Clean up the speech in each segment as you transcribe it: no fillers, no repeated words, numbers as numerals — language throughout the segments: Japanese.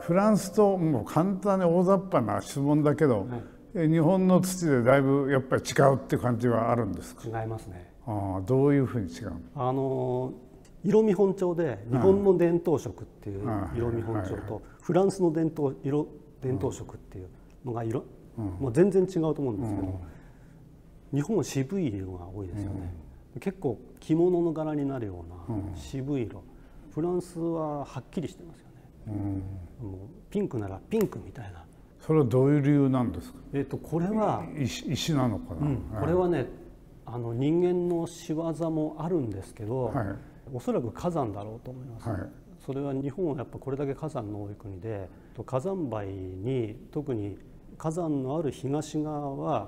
フランスともう簡単に大雑把な質問だけど、日本の土でだいぶやっぱり違うっていう感じはあるんですか？違いますね。どういうふうに違うの？色見本帳で日本の伝統色っていう色見本帳とフランスの伝統色っていうのがもう全然違うと思うんですけど、日本は渋い色が多いですよね。結構着物の柄になるような渋い色。フランスははっきりしてますよね。もうピンクならピンクみたいな。それはどういう理由なんですか？これは石なのかな。これはね、人間の仕業もあるんですけど、おそらく火山だろうと思います。それは日本はやっぱこれだけ火山の多い国で、火山灰に特に火山のある東側は、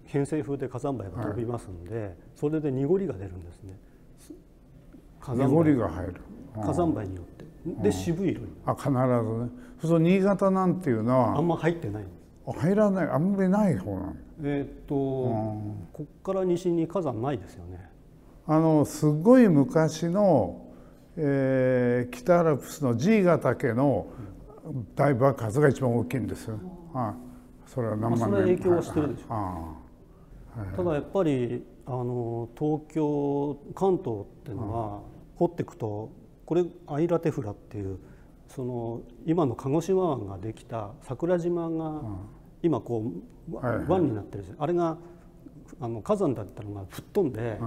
偏西風で火山灰が飛びますんで、それで濁りが出るんですね。濁りが入る。火山灰によってで渋い色に。必ずね。そうすると新潟なんていうのはあんま入ってないんです。入らない、あんまりない方なの。こっから西に火山ないですよね。すごい昔の、北アルプスの爺ヶ岳の大爆発が一番大きいんですよ。それは何万年。それは影響はしてるでしょう。ただやっぱり東京関東っていうのは掘っていくと、これアイラテフラっていうその今の鹿児島湾ができた桜島が今こう湾になってるんです。あれが火山だったのが吹っ飛んで、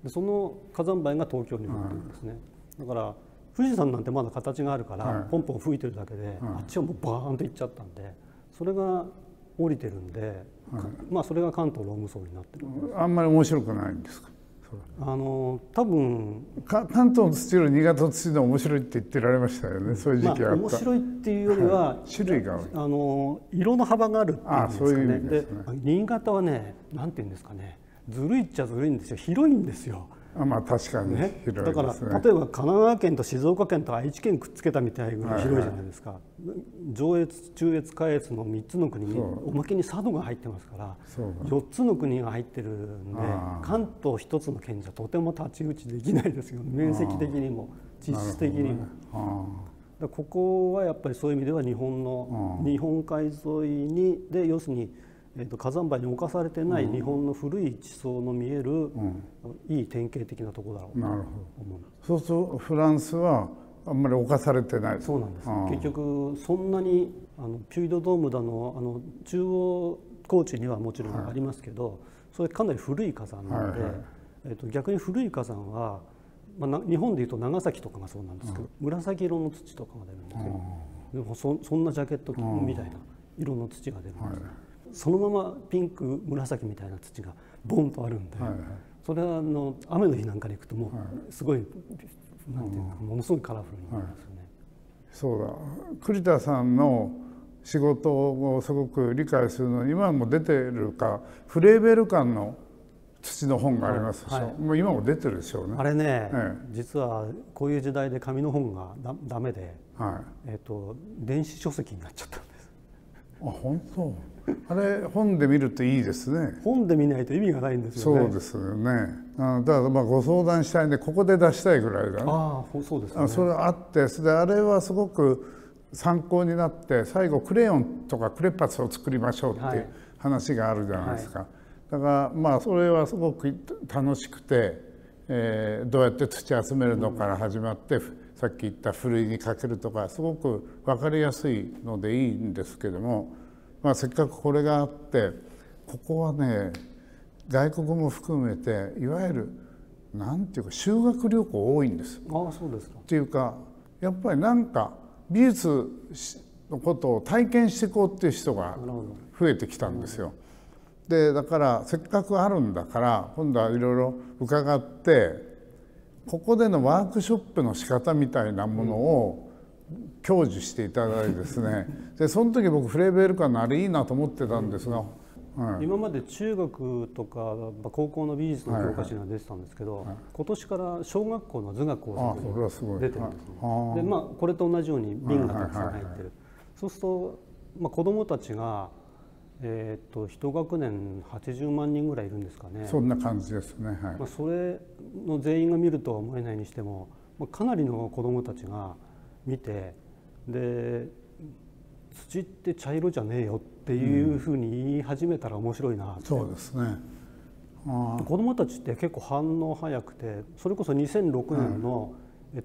その火山灰が東京に降ってるんですね。だから富士山なんてまだ形があるからポンポン吹いてるだけで、あっちはもうバーンといっちゃったんで、それが降りてるんで、それが関東ローム層になってる。あんまり面白くないんですか？多分関東の土より新潟の土の面白いって言ってられましたよね。そういう時期があった。面白いっていうよりは、種類が多い。色の幅があるっていうんですかね。で新潟はね、なんていうんですかね、ずるいっちゃずるいんですよ。広いんですよ。確かに広いですね。だから例えば神奈川県と静岡県と愛知県くっつけたみたいぐらい広いじゃないですか。上越中越下越の3つの国におまけに佐渡が入ってますから、4つの国が入ってるんで、関東1つの県じゃとても太刀打ちできないですよね。面積的にも実質的にも。ここはやっぱりそういう意味では日本海沿いにで、要するに火山灰に侵されてない日本の古い地層の見える、いい典型的なところだろうと思う。そうするとフランスはあんまり侵されてない。そうなんです。結局そんなにピュイドドームだの中央高地にはもちろんありますけど、それかなり古い火山なので、逆に古い火山は、日本でいうと長崎とかがそうなんですけど、紫色の土とかが出るんですよ。でもそんなジャケットみたいな色の土が出るんです。そのままピンク紫みたいな土がボンとあるんで、それは雨の日なんかに行くともうすごい、なんていうか、ものすごいカラフルになりますよね。そうだ、栗田さんの仕事をすごく理解するのに、今も出てるかフレーベル館の土の本がありますでしょ。もう今も出てるでしょうね。あれね、実はこういう時代で紙の本がダメで、電子書籍になっちゃったんです。本当。あれ本で見るといいですね。本で見ないと意味がないんですよね。そうですよね。だからご相談したいんでここで出したいぐらいだね。そうですね。それあって、それであれはすごく参考になって、最後クレヨンとかクレパスを作りましょうっていう話があるじゃないですか。だからそれはすごく楽しくて、どうやって土集めるのから始まって、さっき言ったふるいにかけるとか、すごく分かりやすいのでいいんですけども、せっかくこれがあって、ここはね、外国も含めていわゆるなんていうか修学旅行多いんです。そうですか。っていうか、やっぱりなんか美術のことを体験していこうっていう人が増えてきたんですよ。でだからせっかくあるんだから、今度はいろいろ伺って、ここでのワークショップの仕方みたいなものを享受していただいてですね、でその時僕フレーベル館のあれいいなと思ってたんですが、今まで中学とか高校の美術の教科書には出てたんですけど、今年から小学校の図画講座に出てるんですね。でこれと同じように瓶がたくさん入ってる。そうすると子どもたちが一学年80万人ぐらいいるんですかね。そんな感じですね。それの全員が見るとは思えないにしても、かなりの子どもたちが見て、で土って茶色じゃねえよっていうふうに言い始めたら面白いなって、そうですね。子どもたちって結構反応早くて、それこそ2006年の、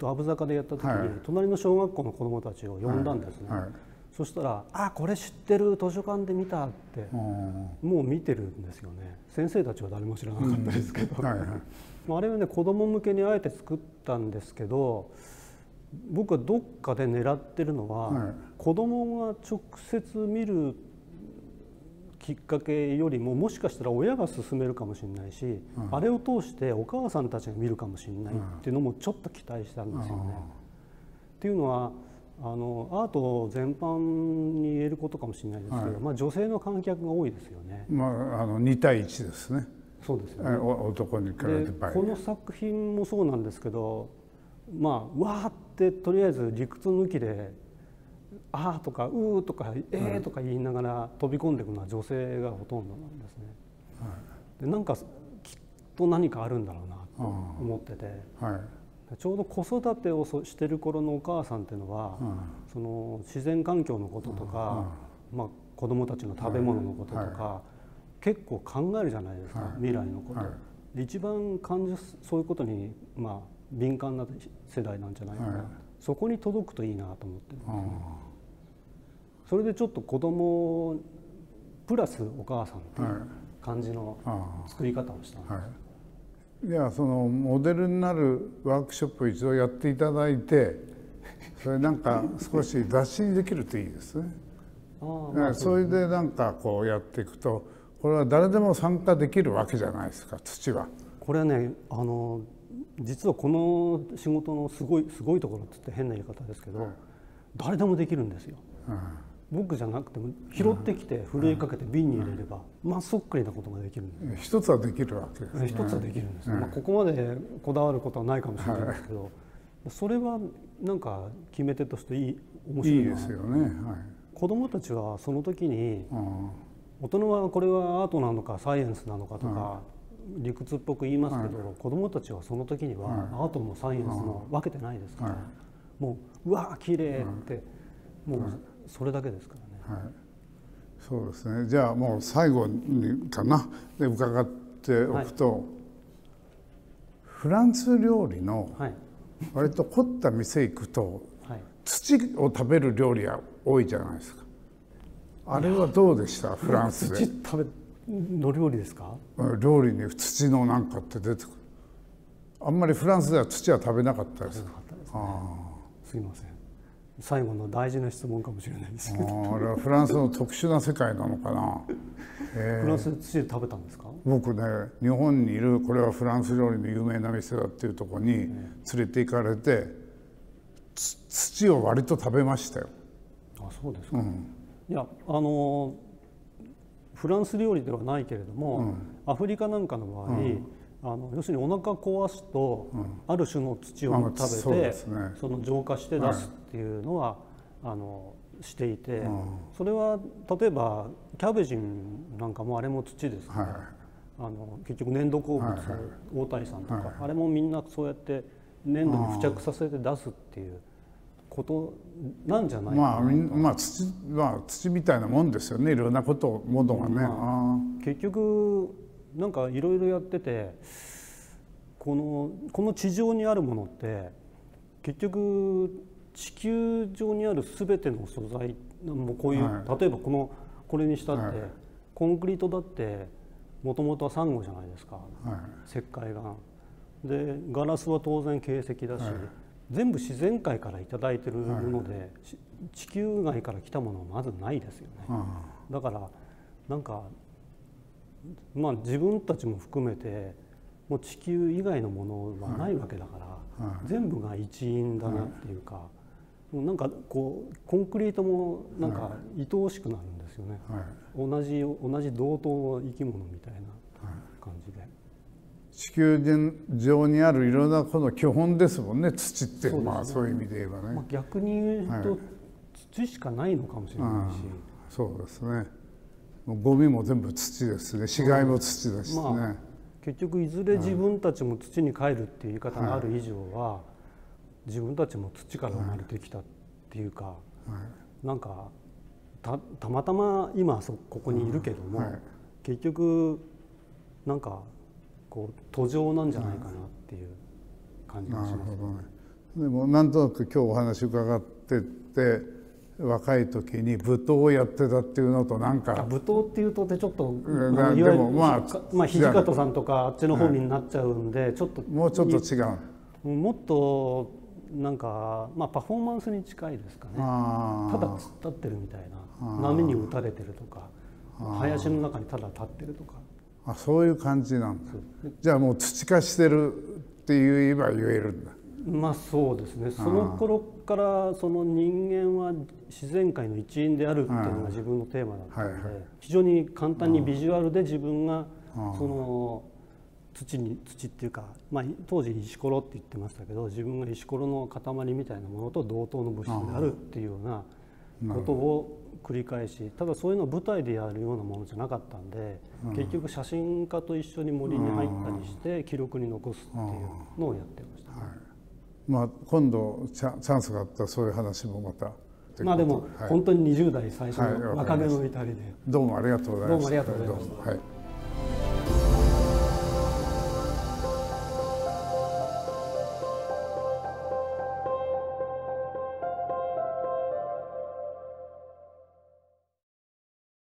阿武坂でやった時に、隣の小学校の子どもたちを呼んだんですね。そしたら「あ、これ知ってる、図書館で見た」ってもう見てるんですよね。先生たちは誰も知らなかったですけど、あれはね子ども向けにあえて作ったんですけど、僕はどっかで狙ってるのは、子どもが直接見るきっかけよりも、もしかしたら親が勧めるかもしれないし、あれを通してお母さんたちが見るかもしれないっていうのもちょっと期待したんですよね。っていうのはアート全般に言えることかもしれないですけど、女性の観客が多いですよね。2対1ですね。そうですよね。男に比べて倍。この作品もそうなんですけど、わーってとりあえず理屈抜きで「あー」とか「うー」とか「えー」とか言いながら飛び込んでいくのは女性がほとんどなんですね。でなんかきっと何かあるんだろうなと思ってて、ちょうど子育てをしてる頃のお母さんっていうのは、その自然環境のこととか、子どもたちの食べ物のこととか、結構考えるじゃないですか、未来のこと。で一番そういうことに敏感な世代なんじゃないかな、そこに届くといいなと思ってるんですね。それでちょっと子供プラスお母さんっていう感じの作り方をしたんです。じゃあそのモデルになるワークショップを一度やっていただいて、それなんか少し雑誌にできるといいですね。それでなんかこうやっていくと、これは誰でも参加できるわけじゃないですか、土は。これはね実はこの仕事のすごいところって言って変な言い方ですけど、誰でもできるんですよ。僕じゃなくても拾ってきてふるいかけて瓶に入れればそっくりなことができるんです。一つはできるわけですね。一つはできるんです。ここまでこだわることはないかもしれないですけど、それはなんか決め手として面白いいいですよね。子どもたちはその時に、大人はこれはアートなのかサイエンスなのかとか理屈っぽく言いますけど、子どもたちはその時にはアートもサイエンスも分けてないですから、もう「うわー綺麗ってもうそれだけですからね。そうですね。じゃあもう最後にかなで伺っておくと、フランス料理の割と凝った店行くと、土を食べる料理が多いじゃないですか。あれはどうでした？フランスで。土食べの料理ですか？料理に土のなんかって出てくる。あんまりフランスでは土は食べなかったです。すいません。最後の大事な質問かもしれないですけど。あれはフランスの特殊な世界なのかな。フランスで土で食べたんですか？僕ね、日本にいるこれはフランス料理の有名な店だっていうところに連れて行かれて、土を割と食べましたよ。あ、そうですか。いやフランス料理ではないけれども、アフリカなんかの場合、要するにお腹壊すと、ある種の土を食べて、その浄化して出すっていうのはしていて、それは例えばキャベジンなんかもあれも土ですね。結局粘土鉱物、大谷さんとか、あれもみんなそうやって粘土に付着させて出すっていうことなんじゃないかな。土みたいなもんですよね。いろんなことをものがね。結局なんかいろいろやってて、この地上にあるものって結局地球上にある全ての素材もこういう、例えばこれにしたって、コンクリートだってもともとはサンゴじゃないですか、石灰岩で、ガラスは当然形石だし、全部自然界から頂いてるもので、地球外から来たものはまずないですよね。だからなんか自分たちも含めてもう地球以外のものはないわけだから、全部が一因だなっていうか、なんかこうコンクリートもなんか愛おしくなるんですよね。同じ同等の生き物みたいな感じで。地球上にあるいろんなこの基本ですもんね、土って。そういう意味で言えばね。逆に言うと土しかないのかもしれないし。そうですね。ゴミも全部土ですね。死骸も土ですね。結局いずれ自分たちも土に帰るっていう言い方がある以上は、自分たちも土から生まれてきたっていうか、なんかたまたま今ここにいるけども、結局なんかこう途上なんじゃないかなっていう感じがしますね。でもなんとなく今日お話伺ってて、若い時に舞踏をやってたっていうのとなんか舞踏っていうとちょっといわゆる土方さんとかあっちの方になっちゃうんで、ちょっともうちょっと違う。もっとなんかパフォーマンスに近いですかね。ただ突っ立ってるみたいな、波に打たれてるとか、林の中にただ立ってるとか。そういう感じなんだ。じゃあもう土化してるって言えば言えるんだ。そうですね。その頃からその人間は自然界の一員であるっていうのが自分のテーマだったので、非常に簡単にビジュアルで自分がその土っていうか、当時石ころって言ってましたけど、自分が石ころの塊みたいなものと同等の物質であるっていうようなことを繰り返し、ただそういうのを舞台でやるようなものじゃなかったんで、結局写真家と一緒に森に入ったりして記録に残すっていうのをやってました。今度チャンスがあったらそういう話もまた。でも本当に20代最初の若気の至りで。どうもありがとうございました。どうもありがとうございました。